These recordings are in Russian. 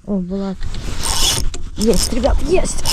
О, была. Есть, ребят, есть.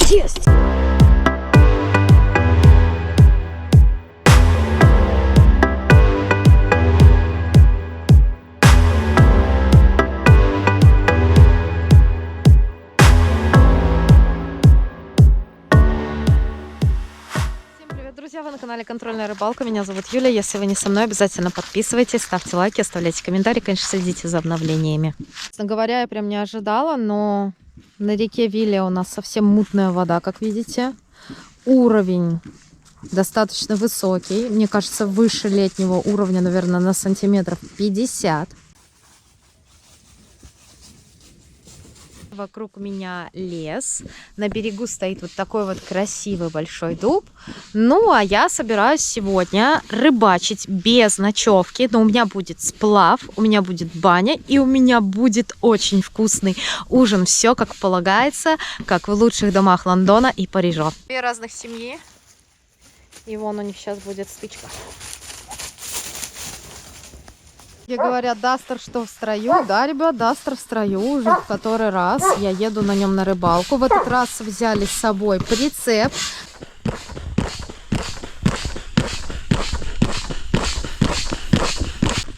Друзья, вы на канале Контрольная рыбалка. Меня зовут Юля. Если вы не со мной, обязательно подписывайтесь, ставьте лайки, оставляйте комментарии. Конечно, следите за обновлениями. Честно говоря, я прям не ожидала, но на реке Виля у нас совсем мутная вода, как видите. Уровень достаточно высокий. Мне кажется, выше летнего уровня, наверное, на сантиметров 50. Вокруг меня лес, на берегу стоит вот такой вот красивый большой дуб. Ну, а я собираюсь сегодня рыбачить без ночевки, но у меня будет сплав, у меня будет баня и у меня будет очень вкусный ужин. Все как полагается, как в лучших домах Лондона и Парижа. Две разных семьи, и вон у них сейчас будет стычка. Говорят, Дастер что в строю? Да, ребят, Дастер в строю уже в который раз. Я еду на нем на рыбалку. В этот раз взяли с собой прицеп.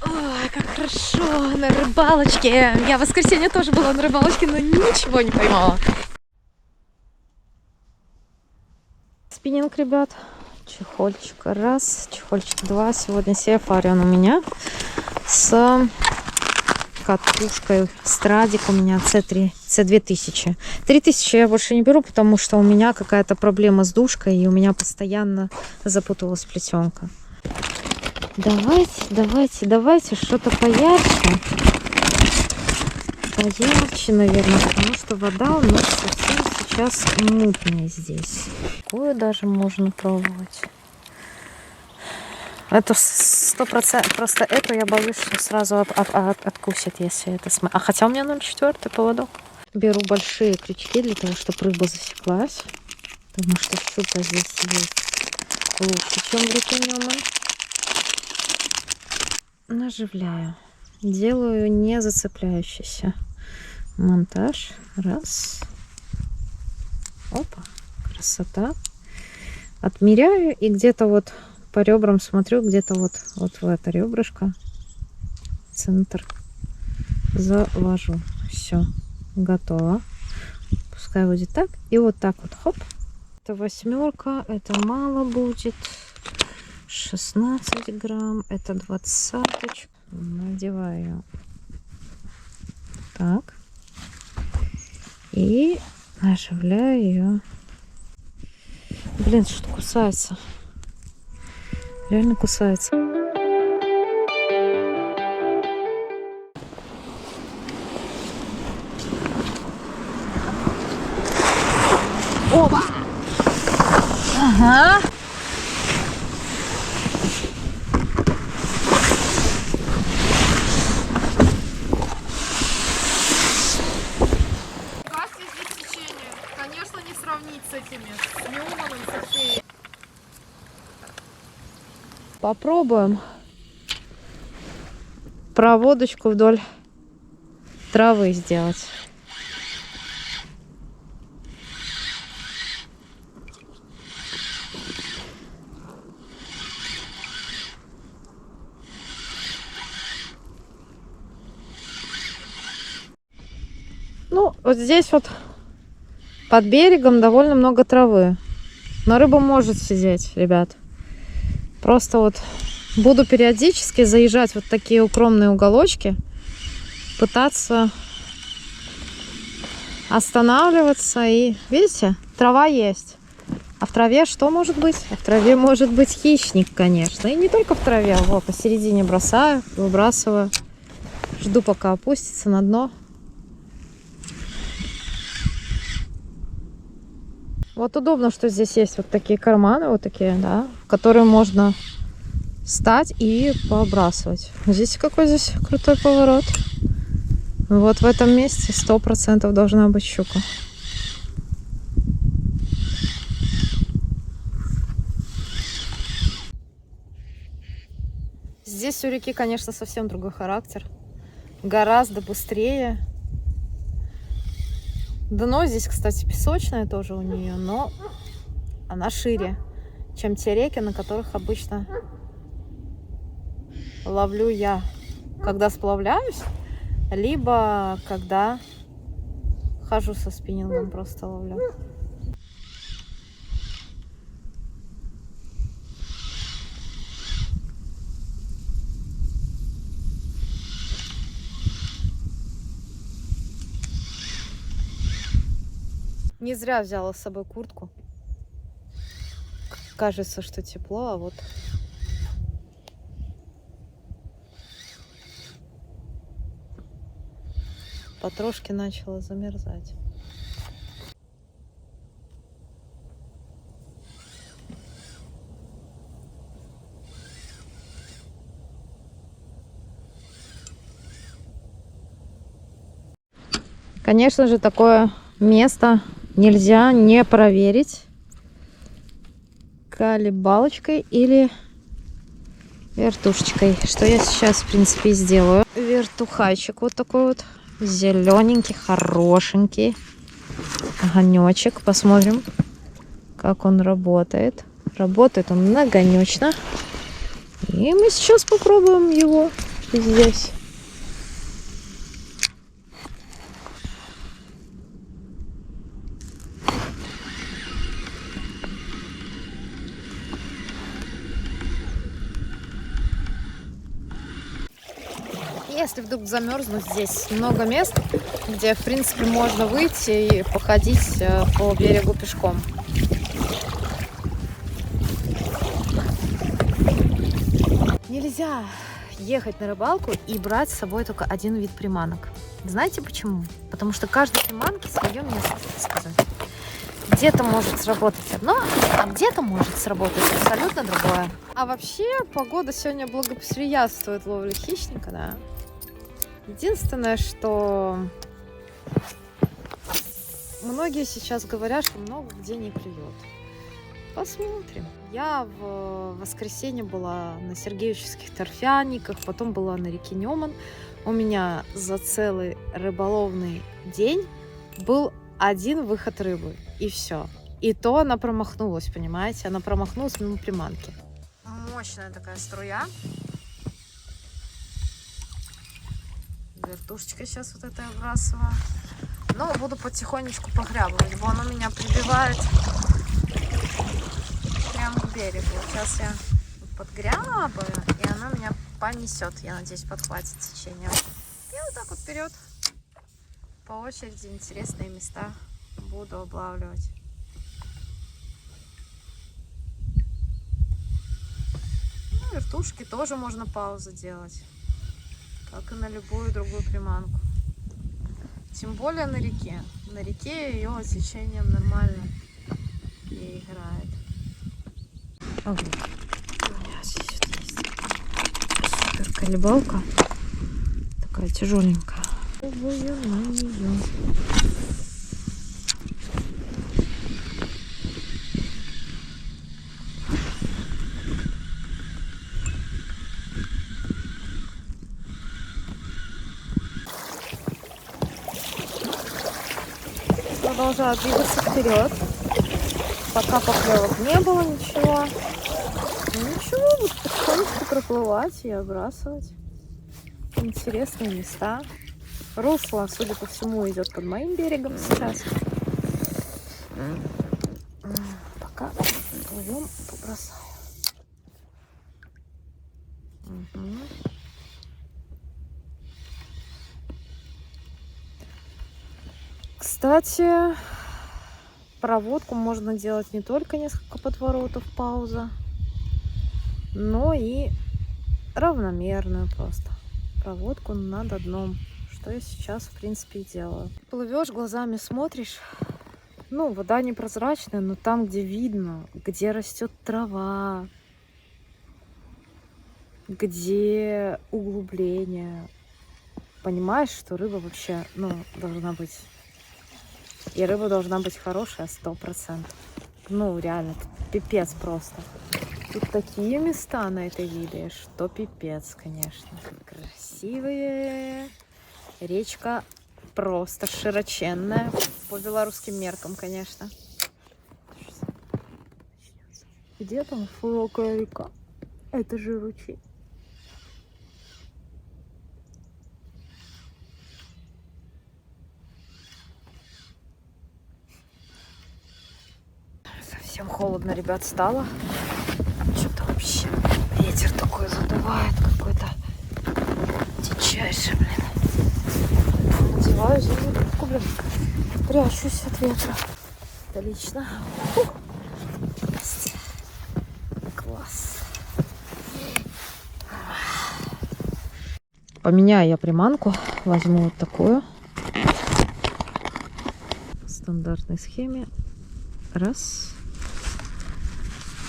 Ой, как хорошо на рыбалочке. Я в воскресенье тоже была на рыбалочке, но ничего не поймала. Спиннинг, ребят. Чехольчик раз, чехольчик два. Сегодня Сеафарион у меня с катушкой Страдик у меня C2000. 3000 я больше не беру, потому что у меня какая-то проблема с душкой, и у меня постоянно запуталась плетенка. Давайте, что-то поярче. Поярче, наверное, потому что вода у нас совсем сейчас мутная здесь. Такую даже можно пробовать. Это 100%. Просто эту я боюсь, что сразу откусит, если это смыть. А хотя у меня 0,4 поводок. Беру большие крючки для того, чтобы рыба засеклась. Потому что щука здесь есть лучше, чем в реке Ньюман. Наживляю. Делаю не зацепляющийся монтаж. Раз. Опа. Красота. Отмеряю и где-то вот по ребрам смотрю, где-то вот в это ребрышко, центр, завожу. Все, готово. Пускай будет так. И вот так вот, хоп. Это 8, это мало будет. 16 грамм, это 20. Надеваю так. И наживляю ее. Блин, что-то кусается. Реально кусается. Оба! Ага. Здесь течение. Конечно, не сравнить с этими, с Ньюманом, со всей. Попробуем проводочку вдоль травы сделать. Ну, вот здесь вот под берегом довольно много травы. Но рыба может сидеть, ребят. Просто вот буду периодически заезжать вот такие укромные уголочки, пытаться останавливаться. И видите, трава есть. А в траве что может быть? А в траве может быть хищник, конечно. И не только в траве. Вот посередине бросаю, выбрасываю. Жду, пока опустится на дно. Вот удобно, что здесь есть вот такие карманы, вот такие, да, в которые можно встать и побрасывать. Здесь какой здесь крутой поворот. Вот в этом месте 100% должна быть щука. Здесь у реки, конечно, совсем другой характер. Гораздо быстрее. Дно здесь, кстати, песочное тоже у нее, но она шире, чем те реки, на которых обычно ловлю я, когда сплавляюсь, либо когда хожу со спиннингом, просто ловлю. Не зря взяла с собой куртку. Кажется, что тепло, а вот потрошки начала замерзать. Конечно же, такое место нельзя не проверить колебалочкой или вертушечкой, что я сейчас, в принципе, и сделаю. Вертухайчик вот такой вот, зелененький, хорошенький огонечек. Посмотрим, как он работает. Работает он многонечно. И мы сейчас попробуем его здесь. Если вдруг замерзну, здесь много мест, где, в принципе, можно выйти и походить по берегу пешком. Нельзя ехать на рыбалку и брать с собой только один вид приманок. Знаете почему? Потому что каждой приманке свое место, так сказать. Где-то может сработать одно, а где-то может сработать абсолютно другое. А вообще погода сегодня благоприятствует ловле хищника, да. Единственное, что многие сейчас говорят, что много где не клюет. Посмотрим. Я в воскресенье была на Сергеевических торфяниках, потом была на реке Неман. У меня за целый рыболовный день был один выход рыбы, и все. И то она промахнулась, понимаете? Она промахнулась мимо приманки. Мощная такая струя. Вертушечкой сейчас вот это выбрасываю. Но буду потихонечку погрябывать. Вон он меня прибивает прямо к берегу. Сейчас я подгрябаю, и она меня понесет. Я надеюсь, подхватит течение. И вот так вот вперед. По очереди интересные места буду облавливать. Ну, вертушки тоже можно паузу делать, как и на любую другую приманку. Тем более на реке. На реке ее течением нормально и играет. Ого. У меня здесь вот есть супер колебалка. Такая тяжеленькая. Пробую на нее. Продолжаю двигаться вперед. Пока поклевок не было ничего. Ну, ничего, буду потихонечку проплывать и отбрасывать. Интересные места. Русло, судя по всему, идет под моим берегом сейчас. Пока плывем, побросаю. Угу. Кстати, проводку можно делать не только несколько подворотов, пауза, но и равномерную просто проводку над дном, что я сейчас, в принципе, и делаю. Плывешь, глазами смотришь, ну, вода непрозрачная, но там, где видно, где растет трава, где углубление, понимаешь, что рыба вообще, ну, должна быть. И рыба должна быть хорошая 100%. Ну, реально, пипец просто. Тут такие места на этой виде, что пипец, конечно. Красивые. Речка просто широченная. По белорусским меркам, конечно. Где там широкая река? Это же ручей. Совсем холодно, ребят, стало. Что-то вообще ветер такой задувает какой-то дичайший, блин. Надеваю зимнюю, блин. Прячусь от ветра. Отлично. Класс. Поменяю я приманку. Возьму вот такую. В стандартной схеме. Раз.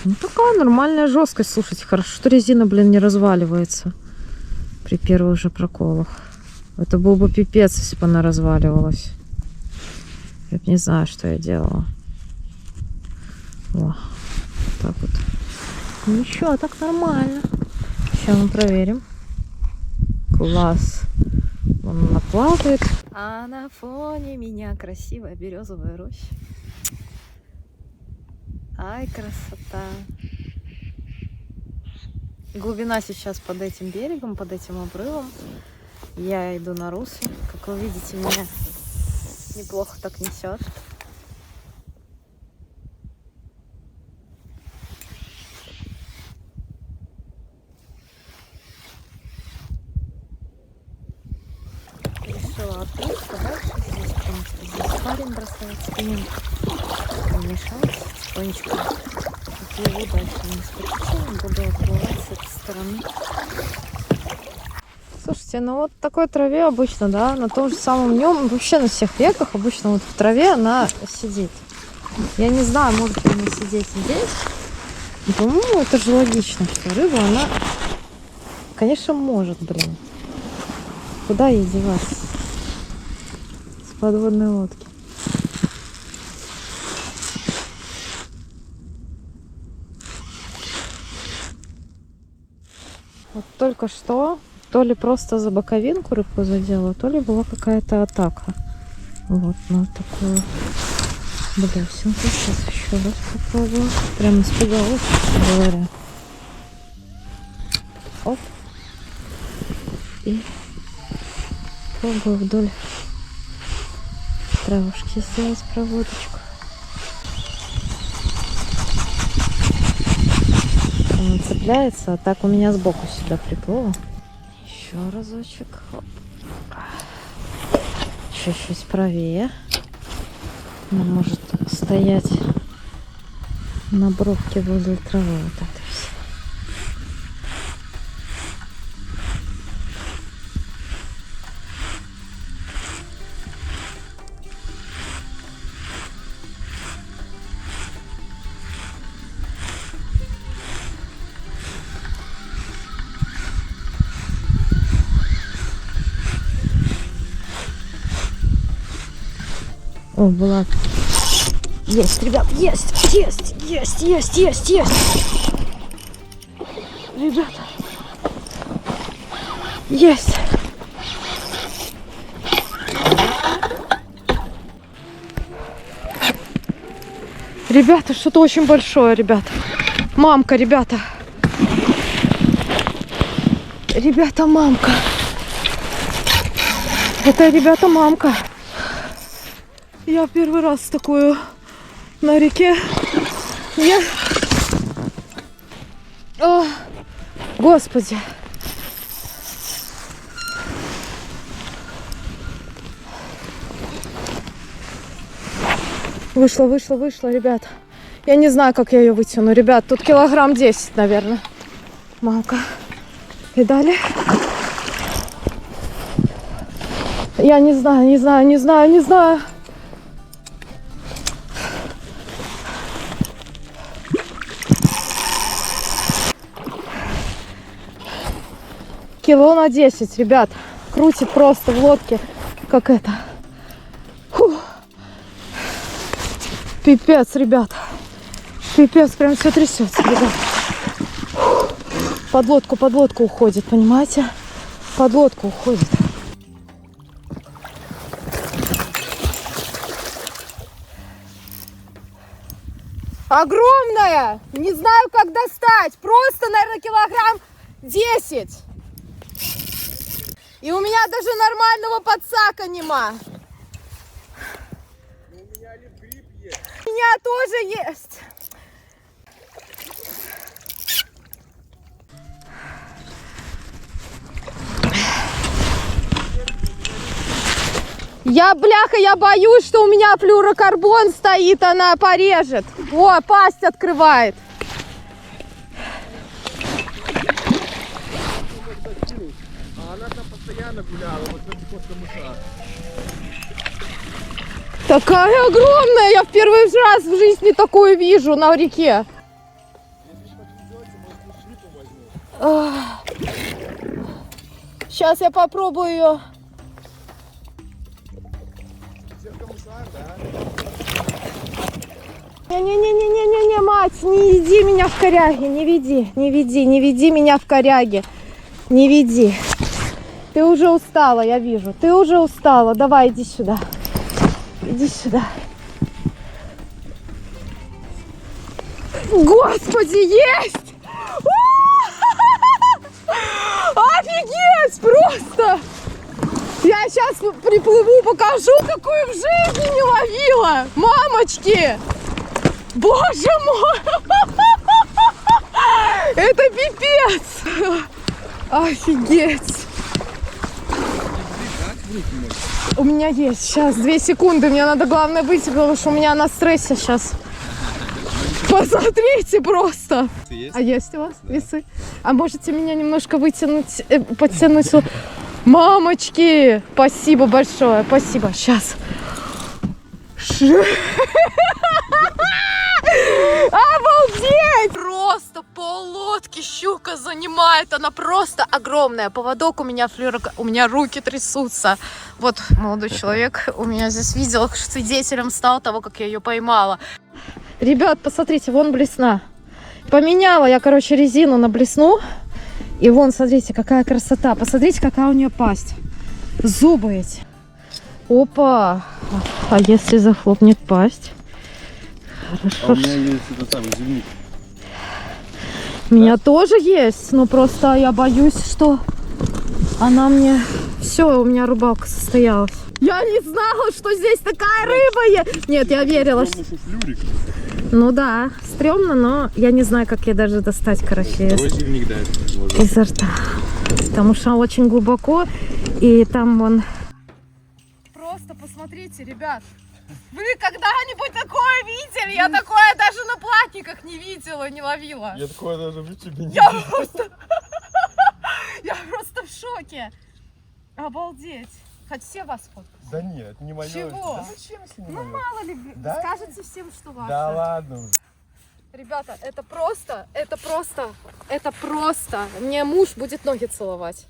Ну, такая нормальная жесткость. Слушайте, хорошо, что резина, блин, не разваливается при первых же проколах. Это был бы пипец, если бы она разваливалась. Я не знаю, что я делала. О, так вот. Ничего, так нормально. Сейчас мы проверим. Класс. Вон она плавает. А на фоне меня красивая березовая роща. Ай, красота. Глубина сейчас под этим берегом, под этим обрывом. Я иду на русле. Как вы видите, меня неплохо так несет. Решила открыть подальше здесь, потому что здесь парень бросается к ним. Не мешать потихонечку. Плыву дальше вниз по течению, буду отплывать с этой стороны. Слушайте, ну вот в такой траве обычно, да, на том же самом днем, вообще на всех реках обычно вот в траве она сидит. Я не знаю, может ли она сидеть здесь. Но, по-моему, это же логично, что рыба, она, конечно, может, блин. Куда ей деваться? С подводной лодки. Вот только что то ли просто за боковинку рыбку задела, то ли была какая-то атака. Вот, на такую блесенку. Сейчас еще раз попробую. Прям испугалась, честно говоря. Оп. И пробую вдоль травушки сделать проводочку. Она цепляется, а так у меня сбоку сюда приплыло. Еще разочек. Хоп. Чуть-чуть правее. Она может стоять на бровке возле травы. Вот это все. О, была. Есть, ребят, есть. Ребята. Есть. Ребята, что-то очень большое, ребята. Мамка, ребята. Ребята, мамка. Это, ребята, мамка. Я первый раз такую на реке. Я... О, Господи. Вышла, ребят. Я не знаю, как я ее вытяну. Ребят, тут килограмм 10, наверное. Мамка. И далее. Я не знаю. Кило на 10, ребят. Крутит просто в лодке, как это. Фух. Пипец, ребят. Пипец, прям все трясется, ребят. Фух. Под лодку уходит, понимаете? Под лодку уходит. Огромная! Не знаю, как достать. Просто, наверное, килограмм 10. И у меня даже нормального подсака нема. У меня тоже есть. Я боюсь, что у меня флюорокарбон стоит, она порежет. О, пасть открывает. А она там постоянно гуляла, вот после камыша. Такая огромная, я в первый раз в жизни такую вижу на реке. Сейчас я попробую ее. Не-не-не-не-не-не, мать, не веди меня в коряге, не веди меня в коряге, не веди. Ты уже устала, я вижу, ты уже устала, давай, иди сюда, иди сюда. Господи, есть! Офигеть, просто! Я сейчас приплыву, покажу, какую в жизни не ловила! Мамочки! Боже мой! Это пипец! Офигеть! У меня есть сейчас 2 секунды. Мне надо, главное, выйти, потому что у меня на стрессе сейчас. Посмотрите просто! А есть у вас весы? А можете меня немножко вытянуть, подтянуть? Мамочки! Спасибо большое, спасибо. Сейчас. Обалдеть! Просто пол-лодки щука занимает. Она просто огромная. Поводок у меня у меня руки трясутся. Вот молодой человек у меня здесь видел, свидетелем стал того, как я ее поймала. Ребят, посмотрите, вон блесна. Поменяла я, короче, резину на блесну. И вон, смотрите, какая красота. Посмотрите, какая у нее пасть. Зубы эти. Опа! А если захлопнет пасть? Хорошо. А у меня есть этот самый земник. У меня тоже есть, но просто я боюсь, что она мне... Все, у меня рыбалка состоялась. Я не знала, что здесь такая рыба есть. Нет, я верила. Ну да, стрёмно, но я не знаю, как ей даже достать, короче, изо рта. Потому что очень глубоко, и там вон... Просто посмотрите, ребят. Вы когда-нибудь такое видели? Я такое даже на платниках не видела, не ловила. Я такое даже в YouTube не Я просто в шоке. Обалдеть. Хоть все вас фоткают. Да нет, не мое. Чего? Да зачем, если не Ну моё? мало ли, Да? скажете всем, что ваше. Да ладно уже. Ребята, это просто. Мне муж будет ноги целовать.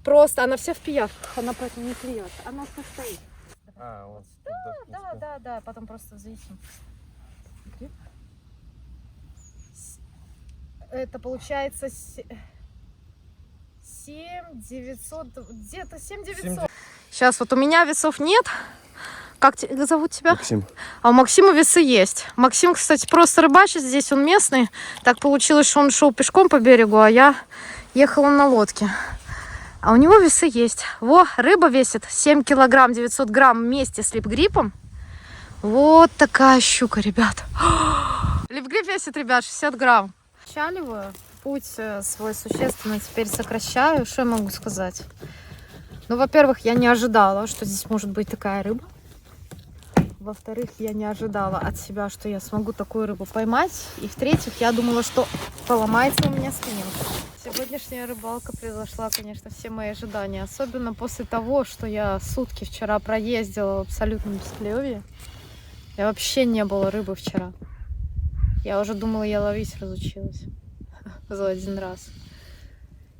Просто, она вся в пиявках, она поэтому не клюет. Она все стоит. А, вот. Да, потом просто взвесим. Это получается 7-900, где-то 7-900. Сейчас вот у меня весов нет. Как зовут тебя? Максим. А у Максима весы есть. Максим, кстати, просто рыбачит здесь, он местный. Так получилось, что он шел пешком по берегу, а я ехала на лодке. А у него весы есть. Во, рыба весит 7 килограмм 900 грамм вместе с липгриппом. Вот такая щука, ребят. Липгрипп весит, ребят, 60 грамм. Отчаливаю. Путь свой существенно теперь сокращаю. Что я могу сказать? Ну, во-первых, я не ожидала, что здесь может быть такая рыба. Во-вторых, я не ожидала от себя, что я смогу такую рыбу поймать. И в-третьих, я думала, что поломается у меня спиннинг. Сегодняшняя рыбалка превзошла, конечно, все мои ожидания. Особенно после того, что я сутки вчера проездила в абсолютном бесклёвье. Я вообще не было рыбы вчера. Я уже думала, я ловить разучилась за один раз.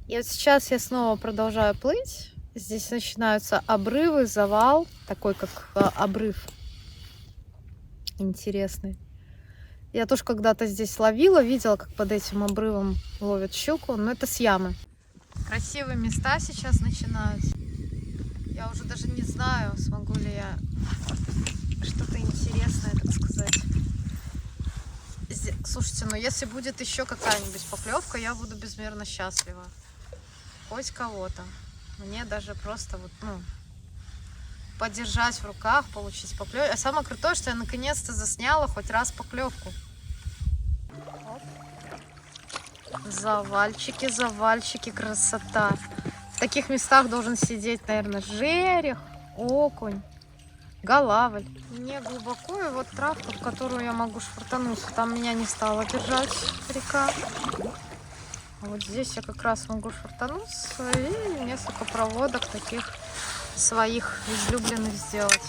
И вот сейчас я снова продолжаю плыть. Здесь начинаются обрывы, завал. Такой, как обрыв. Интересный. Я тоже когда-то здесь ловила, видела, как под этим обрывом ловят щуку, но это с ямы. Красивые места сейчас начинаются. Я уже даже не знаю, смогу ли я что-то интересное, так сказать, Слушайте, но если будет еще какая-нибудь поклевка, я буду безмерно счастлива. Хоть кого-то. Мне даже просто вот, ну, подержать в руках, получить поклевку. А самое крутое, что я наконец-то засняла хоть раз поклевку. Завальчики, завальчики, красота. В таких местах должен сидеть, наверное, жерех, окунь, голавль. Не глубоко, и вот травка, в которую я могу швартануть. Там меня не стала держать река. А вот здесь я как раз могу швартануться и несколько проводок таких своих излюбленных сделать.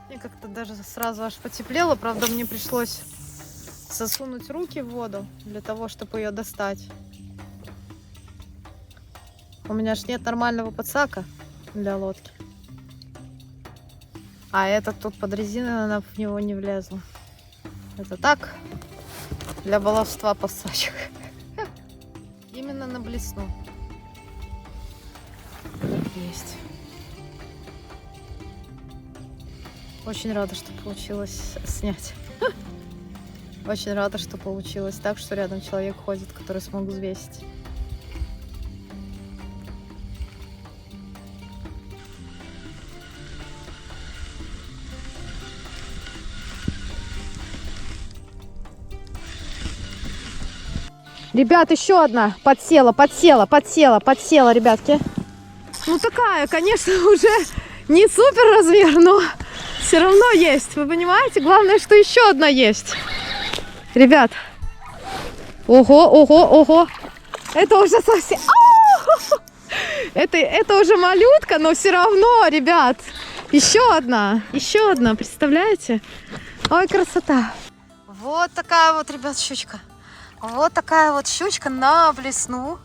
Мне как-то даже сразу аж потеплело. Правда, мне пришлось засунуть руки в воду для того, чтобы ее достать. У меня ж нет нормального подсака для лодки. А этот тут под резиной, она в него не влезла. Это так, для баловства подсачек. Именно на блесну. Есть. Очень рада, что получилось снять. Очень рада, что получилось так, что рядом человек ходит, который смог взвесить. Ребят, еще одна. Подсела, ребятки. Ну такая, конечно, уже не супер размер, но все равно есть. Вы понимаете? Главное, что еще одна есть. Ребят. Ого, ого, ого. Это уже совсем... Это уже малютка, но все равно, ребят. Еще одна, представляете? Ой, красота. Вот такая вот, ребят, щучка. Вот такая вот щучка на блесну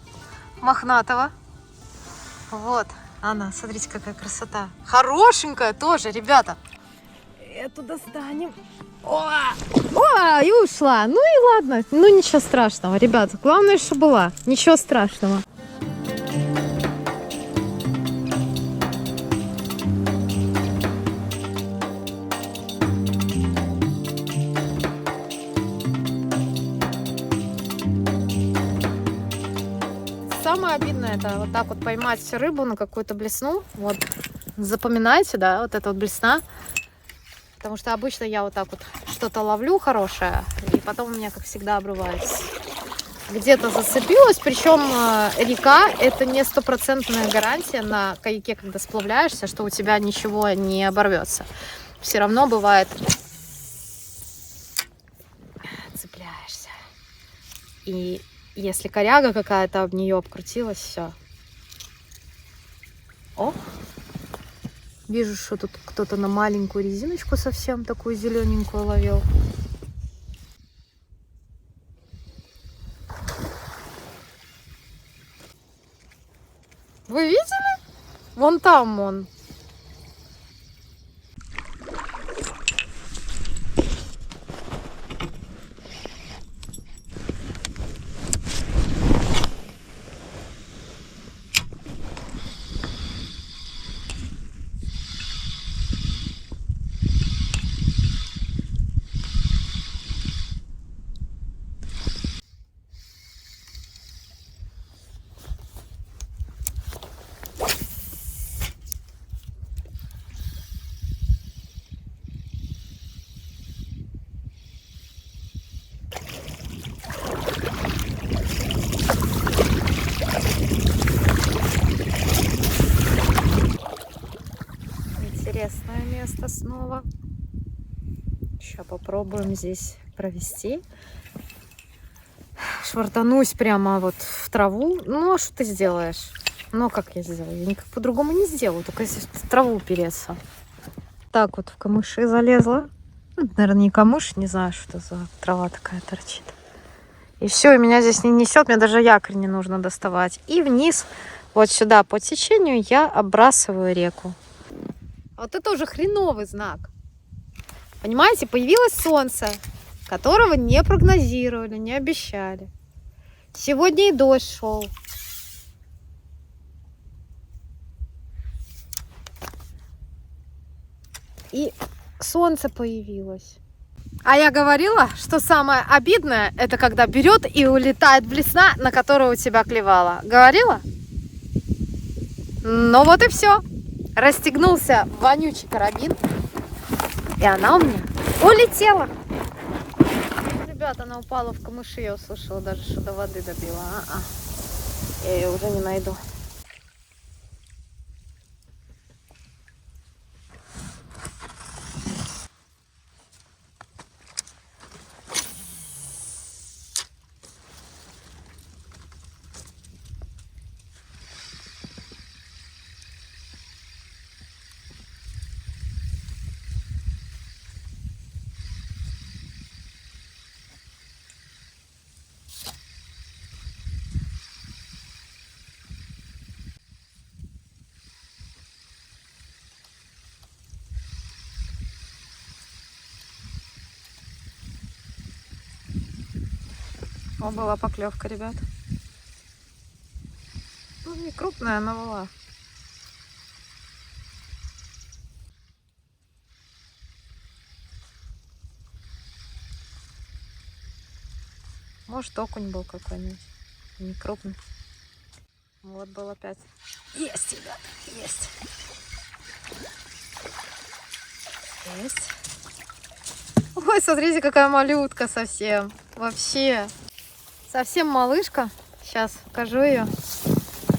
мохнатого. Вот она, смотрите, какая красота. Хорошенькая тоже, ребята. Эту достанем. О, и ушла. Ну и ладно. Ну ничего страшного, ребята. Главное, что была. Ничего страшного. Самое обидное — это вот так вот поймать рыбу на какую-то блесну. Вот запоминайте, да, вот эта вот блесна. Потому что обычно я вот так вот что-то ловлю хорошее, и потом у меня, как всегда, обрывается. Где-то зацепилась, причем река — это не стопроцентная гарантия на каяке, когда сплавляешься, что у тебя ничего не оборвется. Все равно бывает, цепляешься. И если коряга какая-то об нее обкрутилась, все. О! Вижу, что тут кто-то на маленькую резиночку совсем такую зелененькую ловил. Вы видели? Вон там он. Интересное место снова. Сейчас попробуем здесь провести. Швартанусь прямо вот в траву. Ну, а что ты сделаешь? Ну, как я сделаю? Я никак по-другому не сделаю, только если в траву упереться. Так вот в камыши залезла. Наверное, не камыш, не знаю, что за трава такая торчит. И все, и меня здесь не несет, мне даже якорь не нужно доставать. И вниз, вот сюда по течению, я оббрасываю реку. Вот это уже хреновый знак. Понимаете, появилось солнце, которого не прогнозировали, не обещали. Сегодня и дождь шел. И солнце появилось. А я говорила, что самое обидное, это когда берет и улетает блесна, на которую у тебя клевала. Говорила? Ну вот и все. Расстегнулся вонючий карабин, и она у меня улетела. Ребята, она упала в камыши, я услышала даже, что до воды добила. Я ее уже не найду. О, была поклевка, ребят. Ну, не крупная, но была. Может, окунь был какой-нибудь. Не крупный. Вот был опять. Есть, ребята, есть. Есть. Ой, смотрите, какая малютка совсем. Вообще. Совсем малышка. Сейчас покажу ее.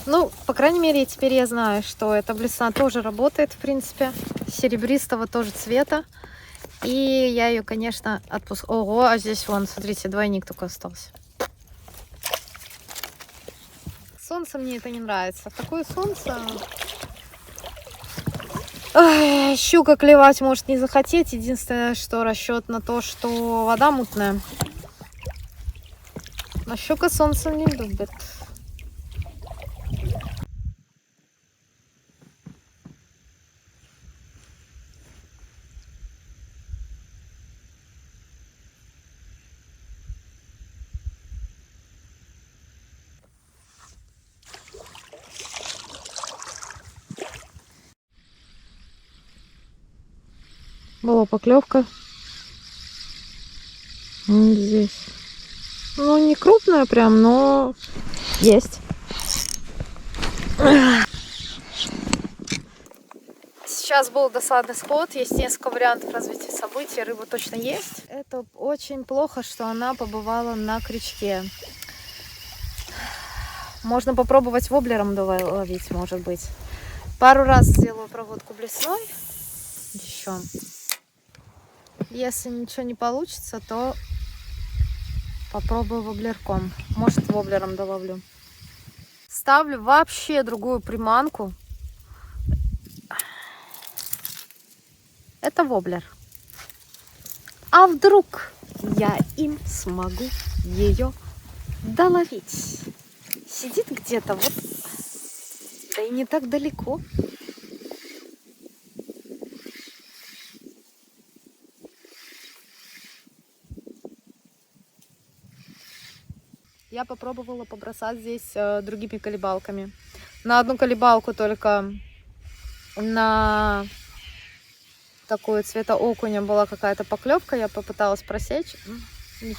Ну, по крайней мере, теперь я знаю, что эта блесна тоже работает, в принципе. Серебристого тоже цвета. И я ее, конечно, отпускаю. Ого, а здесь вон, смотрите, двойник только остался. Солнце мне это не нравится. В такое солнце... Ой, щука клевать может не захотеть. Единственное, что расчет на то, что вода мутная. Но щука солнце не любит. Была поклевка. Вот здесь. Ну, не крупная прям, но есть. Сейчас был досадный сход. Есть несколько вариантов развития событий. Рыба точно есть. Это очень плохо, что она побывала на крючке. Можно попробовать воблером ловить, может быть. Пару раз сделаю проводку блесной. Еще. Если ничего не получится, то попробую воблерком. Может, воблером доловлю. Ставлю вообще другую приманку. Это воблер. А вдруг я им смогу ее доловить? Сидит где-то вот, да и не так далеко. Я попробовала побросать здесь другими колебалками. На одну колебалку только на такую цвета окуня была какая-то поклевка. Я попыталась просечь.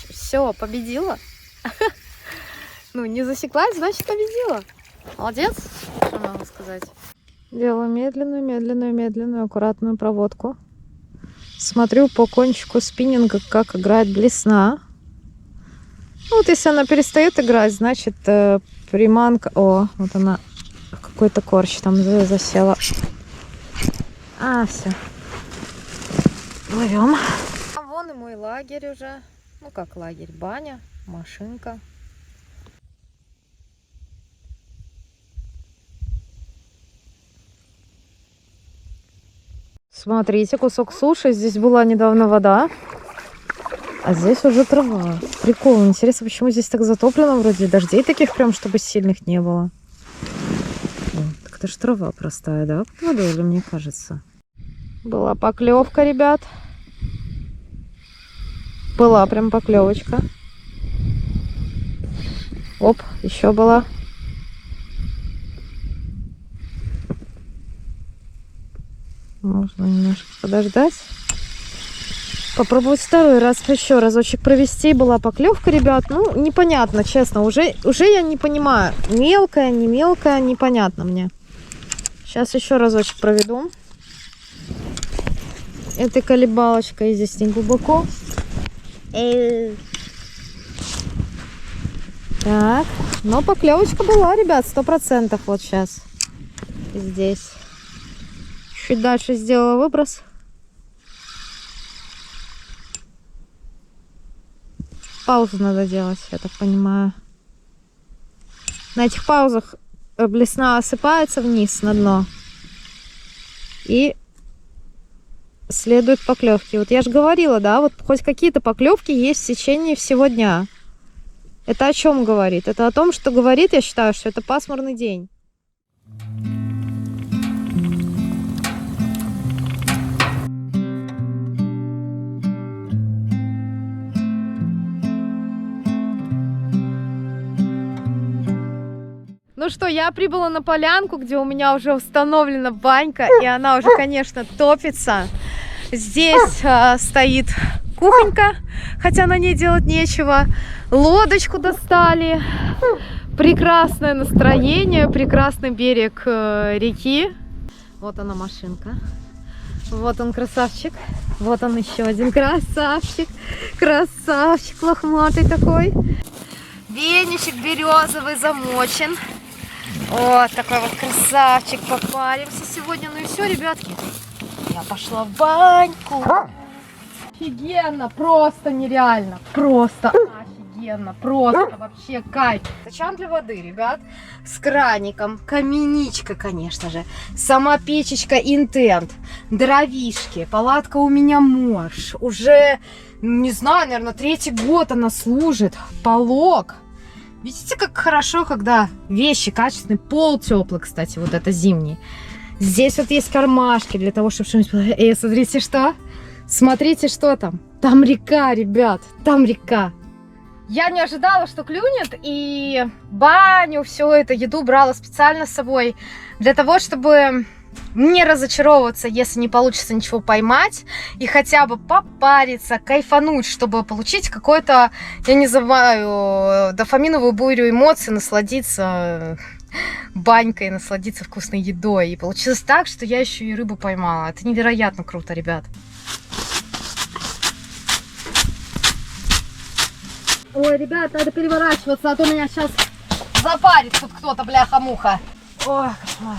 Все, победила. Ну, не засеклась, значит победила. Молодец, что могу сказать. Делаю медленную, аккуратную проводку. Смотрю по кончику спиннинга, как играет блесна. Ну, вот если она перестает играть, значит приманка... О, вот она, какой-то корч там засела. А, все. Ловим. А вон и мой лагерь уже. Ну, как лагерь, баня, машинка. Смотрите, кусок суши. Здесь была недавно вода. А здесь уже трава. Прикол. Интересно, почему здесь так затоплено вроде. Дождей таких прям, чтобы сильных не было. О, так это же трава простая, да? Под водой, или мне кажется? Была поклевка, ребят. Была прям поклевочка. Оп, еще была. Можно немножко подождать. попробовать второй раз, еще разочек провести. Была поклевка, ребят. Ну, непонятно, честно. Уже я не понимаю. Мелкая, не мелкая, непонятно мне. Сейчас еще разочек проведу. Этой колебалочкой здесь не глубоко. Так, но поклевочка была, ребят, 100%. Вот сейчас. Здесь. Чуть дальше сделала выброс. Паузу надо делать, я так понимаю. На этих паузах блесна осыпается вниз на дно. И следуют поклевки. Вот я же говорила, да, вот хоть какие-то поклевки есть в течение всего дня. Это о чем говорит? Это о том, что говорит, я считаю, что это пасмурный день. Ну что, я прибыла на полянку, где у меня уже установлена банька, и она уже, конечно, топится. Здесь стоит кухонька, хотя на ней делать нечего. Лодочку достали. Прекрасное настроение, прекрасный берег реки. Вот она машинка. Вот он красавчик. Вот он еще один красавчик. Красавчик лохматый такой. Веничек березовый замочен. Вот такой вот красавчик. Попаримся сегодня. Ну и все, ребятки. Я пошла в баньку. Офигенно, просто нереально. Просто офигенно, просто вообще кайф. Зачем для воды, ребят? С краником, каменичка, конечно же. Сама печечка Интент. Дровишки. Палатка у меня морж. Уже, не знаю, наверное, 3-й год она служит. Полог. Видите, как хорошо, когда вещи качественные. Пол теплый, кстати, вот это зимний. Здесь вот есть кармашки для того, чтобы что-нибудь... Эй, смотрите, что? Смотрите, что там. Там река, ребят, там река. Я не ожидала, что клюнет, и баню, все это, еду брала специально с собой для того, чтобы не разочаровываться, если не получится ничего поймать, и хотя бы попариться, кайфануть, чтобы получить какой-то, я не знаю, дофаминовую бурю эмоций, насладиться банькой, насладиться вкусной едой. И получилось так, что я еще и рыбу поймала. Это невероятно круто, ребят. Ой, ребят, надо переворачиваться, а то меня сейчас запарит тут кто-то, бляха-муха. Ой, кошмар.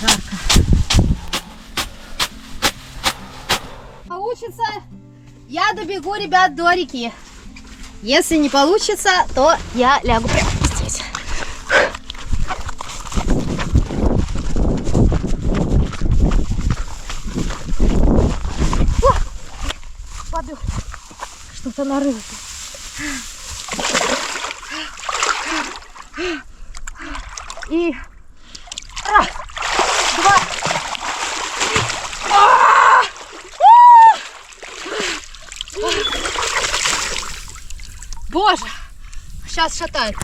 Жарко. Получится, я добегу, ребят, до реки. Если не получится, то я лягу прямо здесь. Падаю. Что-то нарыло. И раз, два, три. Боже, сейчас шатает.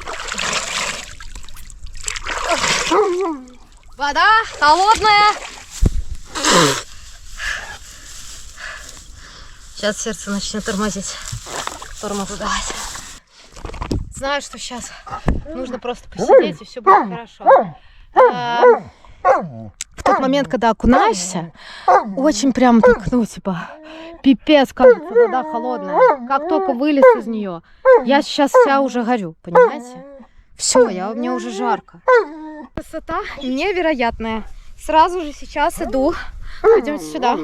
Вода холодная. Сейчас сердце начнет тормозить. Тормозу давать. Знаю, что сейчас нужно просто посидеть, и все будет хорошо. В тот момент, когда окунаешься, очень прям так, ну, типа, пипец, кажется, вода холодная. Как только вылез из нее, я сейчас вся уже горю, понимаете? Все, мне уже жарко. Красота невероятная. Сразу же сейчас иду. Пойдемте сюда.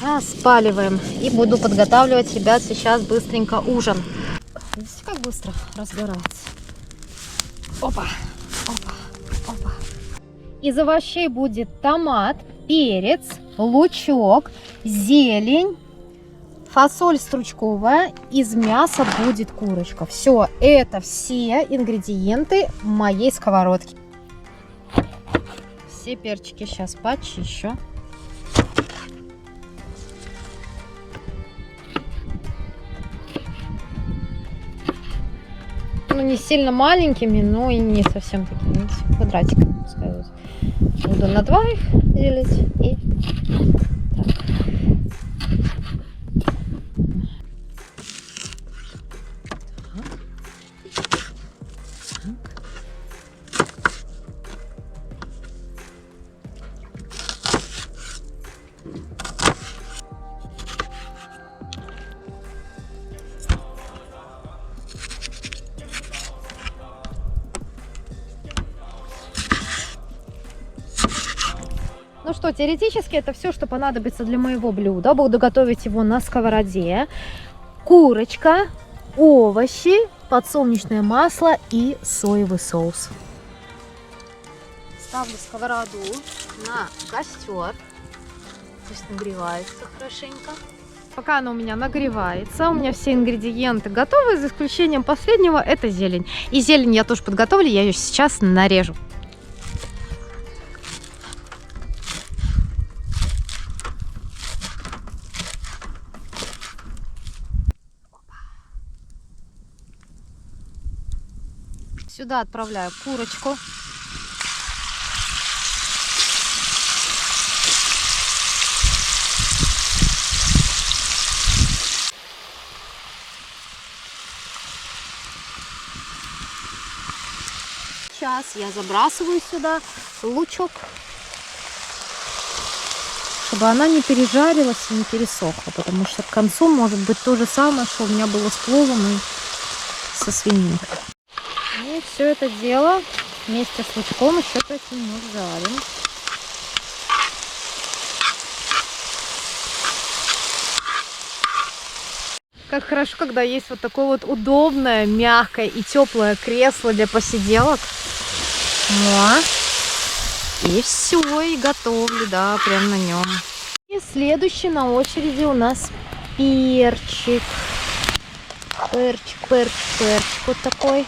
Распаливаем. И буду подготавливать, ребят, сейчас быстренько ужин. Видите, как быстро разгорается. Опа, опа, опа. Из овощей будет томат, перец, лучок, зелень, фасоль стручковая, из мяса будет курочка. Все, это все ингредиенты моей сковородки. Все перчики сейчас почищу. ну, не сильно маленькими, но и не совсем такими. Видите, квадратиками, пускай вот. Буду на 2 их делить и так. Ну что, теоретически это все, что понадобится для моего блюда. Буду готовить его на сковороде. Курочка, овощи, подсолнечное масло и соевый соус. Ставлю сковороду на костер. Пусть нагревается хорошенько. Пока она у меня нагревается, у меня все ингредиенты готовы, за исключением последнего, это зелень. И зелень я тоже подготовлю, я ее сейчас нарежу. Сюда отправляю курочку. Сейчас я забрасываю сюда лучок, чтобы она не пережарилась и не пересохла, потому что к концу может быть то же самое, что у меня было с пловом и со свининкой. И все это дело вместе с лучком еще 5 минут жарим. Как хорошо, когда есть вот такое вот удобное, мягкое и теплое кресло для посиделок. И все, и готовлю, да, прям на нем. И следующий на очереди у нас перчик. Перчик вот такой.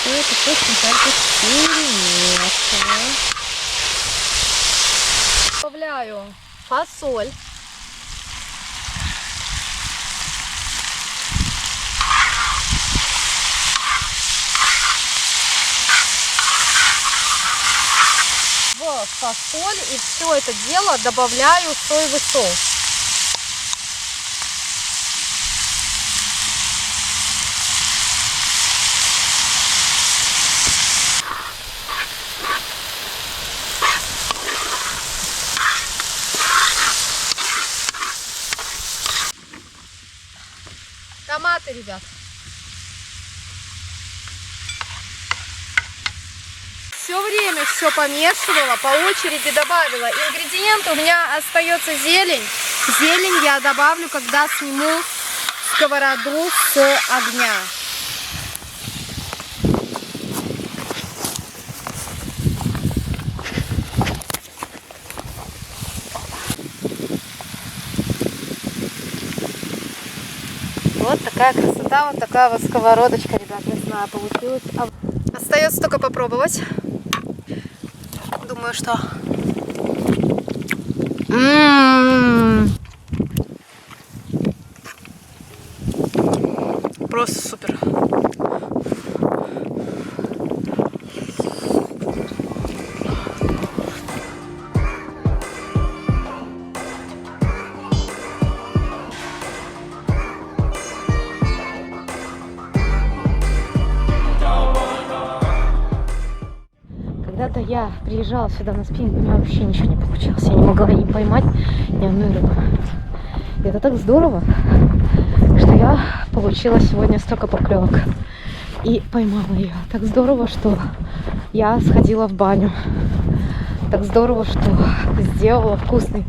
Все это точно перемешиваю. Добавляю фасоль. В фасоль и все это дело добавляю соевый соус. Томаты, ребят. Все время все помешивала, по очереди добавила ингредиенты. У меня остается зелень. Зелень я добавлю, когда сниму сковороду с огня. Вот такая красота, вот такая вот сковородочка, ребят, не знаю, получилась. Остается только попробовать. Думаю, что... Просто супер. Когда-то я приезжала сюда на спиннинг, у меня вообще ничего не получалось. Я не могла ни поймать ни одной рыбы. И это так здорово, что я получила сегодня столько поклевок. И поймала ее. Так здорово, что я сходила в баню. Так здорово, что сделала вкусный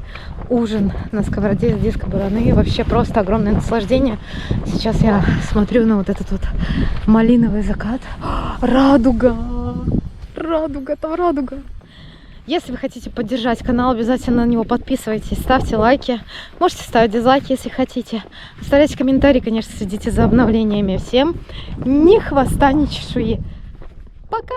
ужин на сковороде из диска бараны. И вообще просто огромное наслаждение. Сейчас я смотрю на вот этот вот малиновый закат. Радуга! Радуга, там радуга. Если вы хотите поддержать канал, обязательно на него подписывайтесь, ставьте лайки. Можете ставить дизлайки, если хотите. Оставляйте комментарии, конечно, следите за обновлениями. Всем ни хвоста, ни чешуи. Пока!